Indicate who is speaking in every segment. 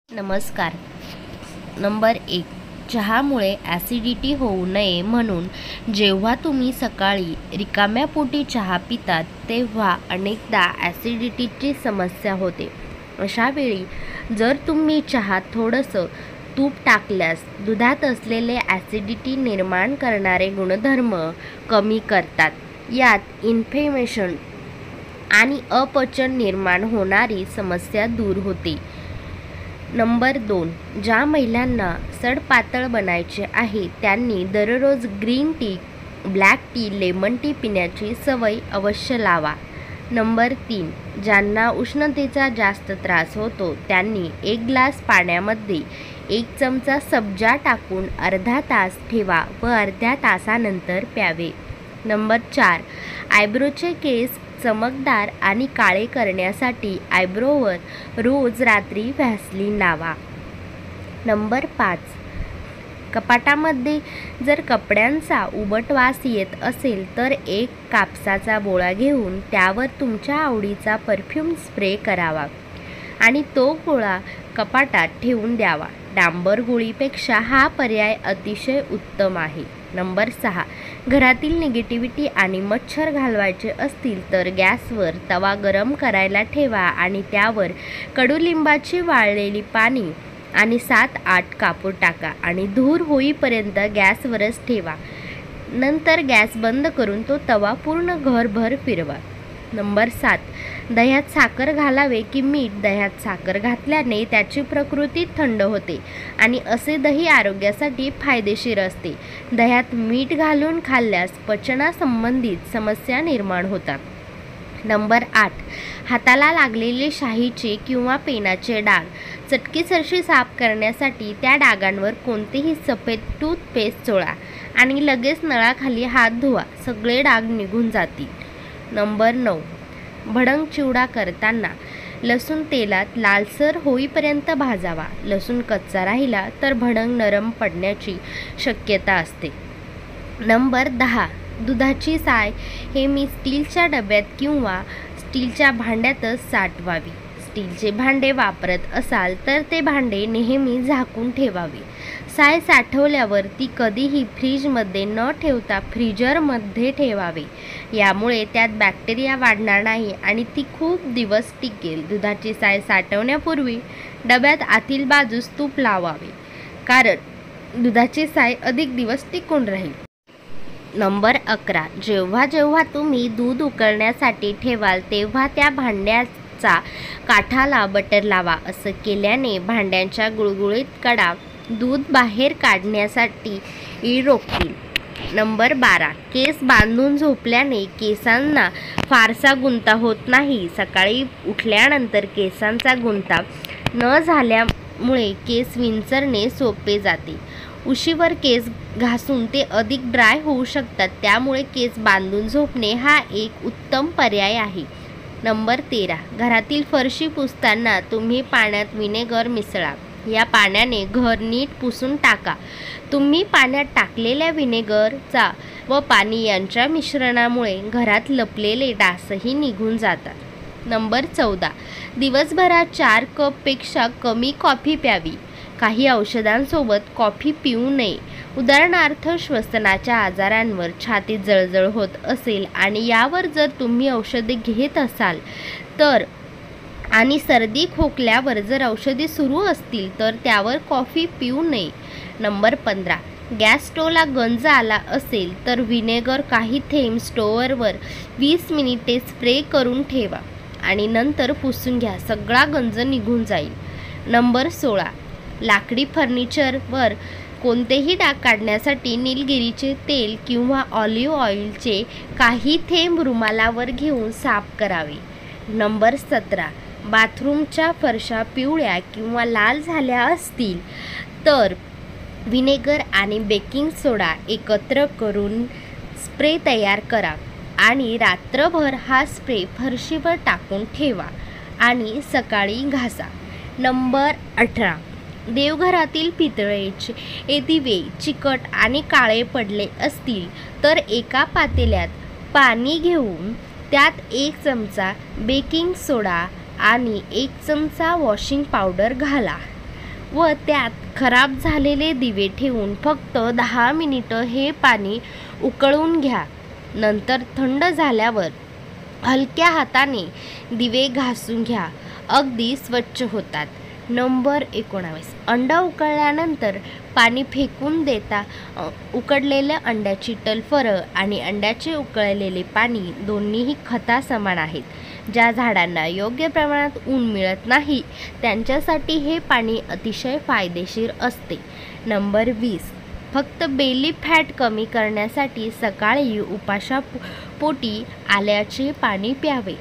Speaker 1: नमस्कार. Number 1. चहामुळे acidity होऊ नये म्हणून जेव्हा तुम्ही सकाळी रिकाम्या पोटी चहा पितात तेव्हा अनेकदा ॲसिडिटीची समस्या होते. अशा वेळी जर तुम्ही चहात थोडंसं तूप टाकल्यास दुधात असलेले ॲसिडिटी निर्माण करणारे गुणधर्म कमी करतात. यात इन्फ्लेमेशन आणि अपचन निर्माण होणारी समस्या दूर होते. नंबर 2. ज्या महिलांना सडपातळ बनायचे आहे त्यांनी दररोज green tea, black tea, lemon tea पिण्याची सवय अवश्य लावा. नंबर 3. ज्यांना उष्णतेचा जास्त त्रास होतो त्यांनी 1 ग्लास पाण्यामध्ये 1 चमचा सब्जा टाकून अर्धा तास ठेवा व अर्ध्या तासानंतर प्यावे. नंबर 4. आयब्रोचे केस चमकदार आणि काळे करण्यासाठी आयब्रोवर रोज रात्री व्हॅसलीन लावा. नंबर 5. कपाटामध्ये जर कपड्यांचा उबट वास येत असेल तर एक कापसाचा बोळा घेऊन त्यावर तुमच्या आवडीचा परफ्यूम स्प्रे करावा आणि तो गोळा कपाटात ठेवून द्यावा. डांबर गोळीपेक्षा हा पर्याय अतिशय उत्तम आहे. नंबर 6. घरातील निगेटिव्हिटी आणि मच्छर घालवायचे असतील तर गॅसवर तवा गरम करायला ठेवा आणि त्यावर कडुलिंबाची वाळलेली पाने आणि 7-8 कापूर टाका आणि धूर होईपर्यंत गॅसवरच ठेवा. नंतर गॅस बंद करून तो तवा पूर्ण घरभर फिरवा. नंबर 7. दह्यात साखर घालावे की मीठ? दह्यात साखर घातल्याने त्याची प्रकृती थंड होते आणि असे दही आरोग्यासाठी फायदेशीर असते. दह्यात मीठ घालून खाल्ल्यास पचनासंबंधित समस्या निर्माण होतात. नंबर 8. हाताला लागलेले शाईचे किंवा पेनाचे डाग चटकीसरशी साफ करण्यासाठी त्या डागांवर कोणतेही सफेद टूथपेस्ट चोळा आणि लगेच नळाखाली हात धुवा. सगळे डाग निघून जातील. नंबर 9. भडंग चिवडा करताना लसूण तेलात लालसर होईपर्यंत भाजावा. लसूण कच्चा राहिला तर भडंग नरम पडण्याची शक्यता असते. नंबर 10. दुधाची साय हे मी स्टीलच्या डब्यात किंवा स्टीलच्या भांड्यातच साठवावी. स्टीलचे भांडे वापरत असाल तर ते भांडे नेहमी झाकून ठेवावे. साय साठवल्यावर ती कधीही फ्रीजमध्ये न ठेवता फ्रीजरमध्ये ठेवावे. यामुळे त्यात बॅक्टेरिया वाढणार नाही आणि ती खूप दिवस टिकेल. दुधाची साय साठवण्यापूर्वी डब्यात आतील बाजूस तूप लावावे कारण दुधाची साय अधिक दिवस टिकून राहील. नंबर 11. जेव्हा जेव्हा तुम्ही दूध उकळण्यासाठी ठेवाल तेव्हा त्या भांड्याचा काठाला बटर लावा. असं केल्याने भांड्यांच्या गुळगुळीत कडा दूध बाहेर काढण्यासाठी रोखतील. नंबर 12. केस बांधून झोपल्याने केसांना फारसा गुंता होत नाही. सकाळी उठल्यानंतर केसांचा गुंता न झाल्यामुळे केस विंचरणे सोपे जाते. उशीवर केस घासून ते अधिक ड्राय होऊ शकतात. त्यामुळे केस बांधून झोपणे हा एक उत्तम पर्याय आहे. नंबर 13. घरातील फरशी पुसताना तुम्ही पाण्यात विनेगर मिसळा. या पाण्याने घर नीट पुसून टाका. तुम्ही पाण्यात टाकलेल्या विनेगरचा व पाणी यांच्या मिश्रणामुळे घरात लपलेले डासही निघून जातात. नंबर 14. दिवसभरात 4 कपपेक्षा कमी कॉफी प्यावी. काही औषधांसोबत कॉफी पिऊ नये. उदाहरणार्थ श्वसनाच्या आजारांवर, छातीत जळजळ होत असेल आणि यावर जर तुम्ही औषधे घेत असाल तर आणि सर्दी खोकल्यावर जर औषधे सुरू असतील तर त्यावर कॉफी पिऊ नये. नंबर 15. गॅस स्टोवला गंज आला असेल तर विनेगर काही थेंब स्टोव्हवर 20 मिनिटे स्प्रे करून ठेवा आणि नंतर पुसून घ्या. सगळा गंज निघून जाईल. नंबर 16. लाकडी फर्निचरवर कोणतेही डाग काढण्यासाठी निलगिरीचे तेल किंवा ऑलिव्ह ऑइलचे काही थेंब रुमालावर घेऊन साफ करावे. नंबर 17. बाथरूमच्या फरशा पिवळ्या किंवा लाल झाल्या असतील तर विनेगर आणि बेकिंग सोडा एकत्र करून स्प्रे तयार करा आणि रात्रभर हा स्प्रे फरशीवर टाकून ठेवा आणि सकाळी घासा. नंबर 18. देवघरातील पितळेचे दिवे चिकट आणि काळे पडले असतील तर एका पातेल्यात पाणी घेऊन त्यात 1 चमचा बेकिंग सोडा आणि 1 चमचा वॉशिंग पावडर घाला व त्यात खराब झालेले दिवे ठेवून फक्त 10 मिनिटं हे पाणी उकळून घ्या. नंतर थंड झाल्यावर हलक्या हाताने दिवे घासून घ्या. अगदी स्वच्छ होतात. नंबर 19, अंडा उकळल्यानंतर पाणी फेकून देता. उकडलेल्या अंड्याची टलफरं आणि अंड्याचे उकळलेले पाणी दोन्हीही खता समान आहेत. ज्या झाडांना योग्य प्रमाणात ऊन मिळत नाही त्यांच्यासाठी हे पाणी अतिशय फायदेशीर असते. नंबर 20, फक्त बेली फॅट कमी करण्यासाठी सकाळी उपाशापोटी आल्याचे पाणी प्यावे.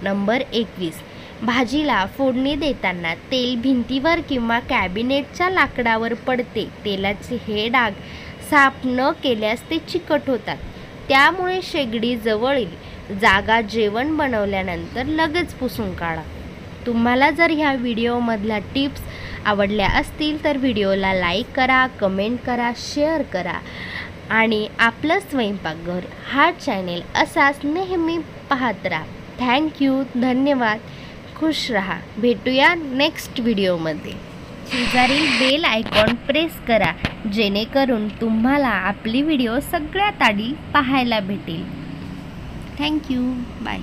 Speaker 1: नंबर 21, भाजीला फोडणी देताना तेल भिंतीवर किंवा कॅबिनेटच्या लाकडावर पडते. तेलाचे हे डाग साफ न केल्यास ते चिकट होतात. त्यामुळे शेगडी जवळील जागा जेवण बनवल्यानंतर लगेच पुसून काढा. तुम्हाला जर ह्या व्हिडिओमधल्या टिप्स आवडल्या असतील तर व्हिडिओला लाईक करा, कमेंट करा, शेअर करा आणि आपलं स्वयंपाकघर हा चॅनेल असाच नेहमी पाहत राहा. थँक्यू, धन्यवाद. खुश रहा. भेटूया नेक्स्ट व्हिडिओमध्ये. शेजारील बेल आयकॉन प्रेस करा जेणेकरून तुम्हाला आपली व्हिडिओ सगळ्यात आधी पाहायला भेटेल. थँक्यू. बाय.